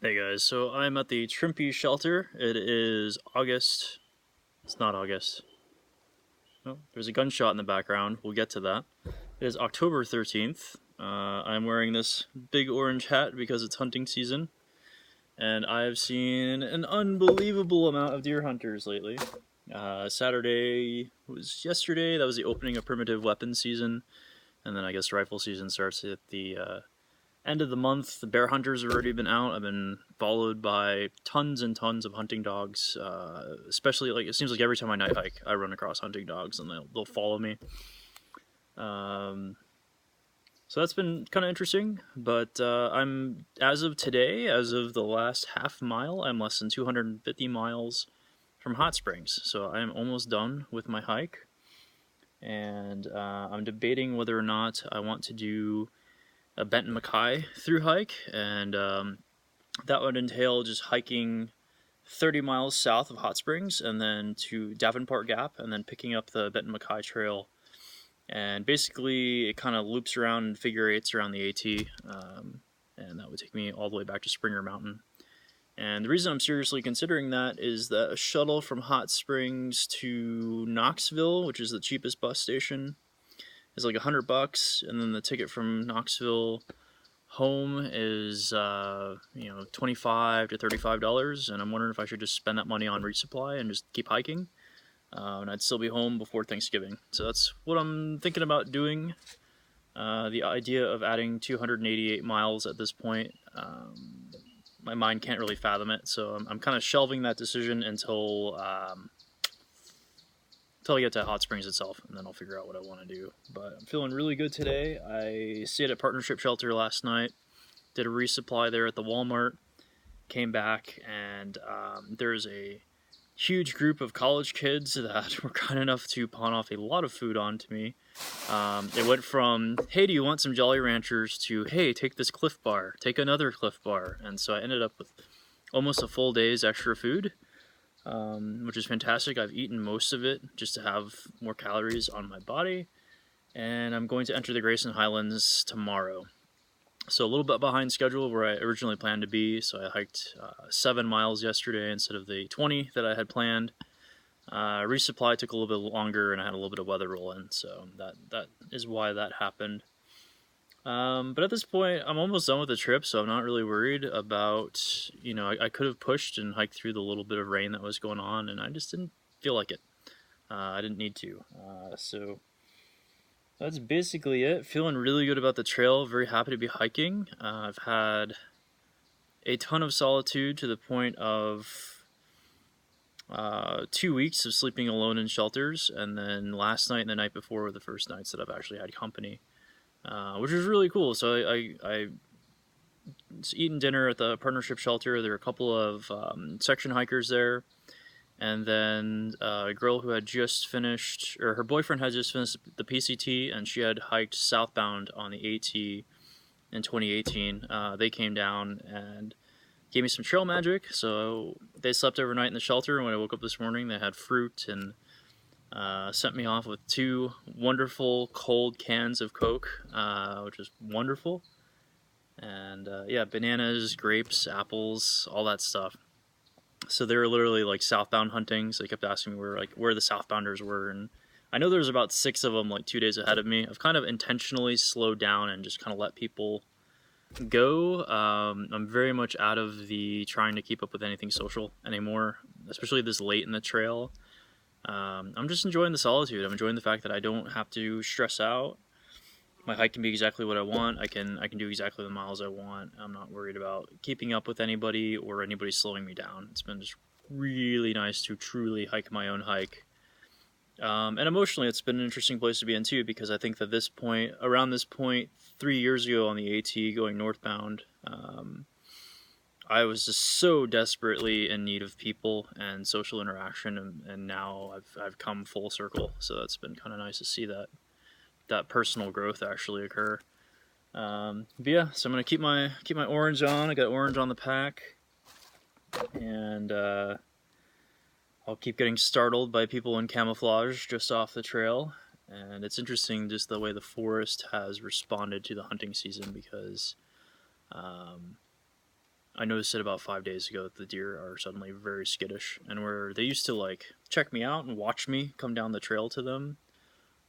Hey guys, so I'm at the Trimpy shelter. It is August. It's not August. Oh, there's a gunshot in the background. We'll get to that. It is October 13th. I'm wearing this big orange hat because it's hunting season. And I've seen an unbelievable amount of deer hunters lately. Saturday was yesterday. That was the opening of primitive weapons season. And then I guess rifle season starts at the end of the month. The bear hunters have already been out. I've been followed by tons and tons of hunting dogs. Especially, like, it seems like every time I night hike, I run across hunting dogs and they'll follow me. So that's been kind of interesting. But I'm, as of today, as of the last half mile, I'm less than 250 miles from Hot Springs. So I'm almost done with my hike. And I'm debating whether or not I want to do a Benton Mackay through hike, and that would entail just hiking 30 miles south of Hot Springs and then to Davenport Gap and then picking up the Benton Mackay Trail. And basically it kind of loops around and figure eights around the AT, and that would take me all the way back to Springer Mountain. And the reason I'm seriously considering that is that a shuttle from Hot Springs to Knoxville, which is the cheapest bus station, is like $100, and then the ticket from Knoxville home is $25 to $35, and I'm wondering if I should just spend that money on resupply and just keep hiking, and I'd still be home before Thanksgiving. So that's what I'm thinking about doing. The idea of adding 288 miles at this point, my mind can't really fathom it, so I'm kind of shelving that decision until I get to Hot Springs itself, and then I'll figure out what I want to do. But I'm feeling really good today. I stayed at Partnership Shelter last night, did a resupply there at the Walmart, came back, and there's a huge group of college kids that were kind enough to pawn off a lot of food onto me. It went from, hey, do you want some Jolly Ranchers, to, hey, take this Cliff Bar, take another Cliff Bar. And so I ended up with almost a full day's extra food. Which is fantastic. I've eaten most of it just to have more calories on my body, and I'm going to enter the Grayson Highlands tomorrow. So a little bit behind schedule where I originally planned to be, so I hiked 7 miles yesterday instead of the 20 that I had planned. Resupply took a little bit longer, and I had a little bit of weather roll in, so that is why that happened. But at this point, I'm almost done with the trip, so I'm not really worried about, I could have pushed and hiked through the little bit of rain that was going on, and I just didn't feel like it. I didn't need to. So that's basically it. Feeling really good about the trail, very happy to be hiking. I've had a ton of solitude to the point of 2 weeks of sleeping alone in shelters, and then last night and the night before were the first nights that I've actually had company. Which was really cool. So I was eating dinner at the Partnership Shelter. There were a couple of section hikers there, and then a girl who had just finished, or her boyfriend had just finished the PCT, and she had hiked southbound on the AT in 2018. They came down and gave me some trail magic. So they slept overnight in the shelter, and when I woke up this morning, they had fruit and sent me off with 2 wonderful cold cans of Coke, which was wonderful. And yeah, bananas, grapes, apples, all that stuff. So they were literally like southbound hunting. So they kept asking me where the southbounders were, and I know there's about 6 of them like 2 days ahead of me. I've kind of intentionally slowed down and just kind of let people go. I'm very much out of the trying to keep up with anything social anymore, especially this late in the trail. I'm just enjoying the solitude. I'm enjoying the fact that I don't have to stress out. My hike can be exactly what I want. I can do exactly the miles I want. I'm not worried about keeping up with anybody or anybody slowing me down. It's been just really nice to truly hike my own hike. And emotionally, it's been an interesting place to be in too, because I think that around this point, 3 years ago on the AT going northbound, I was just so desperately in need of people and social interaction, and now I've come full circle. So that's been kind of nice to see that personal growth actually occur. But yeah, so I'm gonna keep my orange on. I got orange on the pack, and I'll keep getting startled by people in camouflage just off the trail. And it's interesting just the way the forest has responded to the hunting season, because I noticed it about 5 days ago that the deer are suddenly very skittish, and where they used to like check me out and watch me come down the trail to them,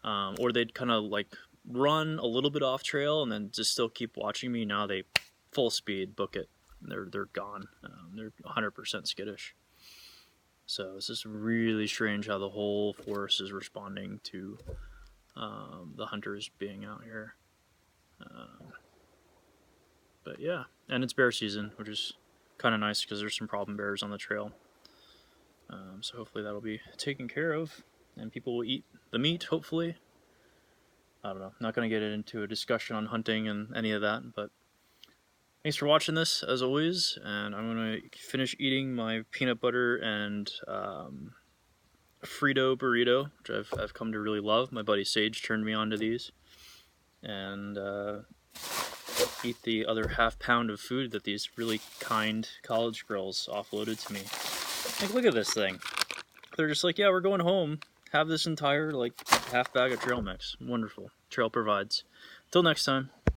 or they'd kind of like run a little bit off trail and then just still keep watching me. Now they full speed book it. They're gone. They're 100% skittish. So it's just really strange how the whole forest is responding to the hunters being out here. But yeah, and it's bear season, which is kind of nice because there's some problem bears on the trail. So hopefully that'll be taken care of, and people will eat the meat, hopefully. I don't know. Not going to get into a discussion on hunting and any of that, but thanks for watching this, as always, and I'm going to finish eating my peanut butter and Frito burrito, which I've come to really love. My buddy Sage turned me on to these, and eat the other half-pound of food that these really kind college girls offloaded to me. Like, look at this thing. They're just like, yeah, we're going home. Have this entire, like, half bag of trail mix. Wonderful. Trail provides. Till next time.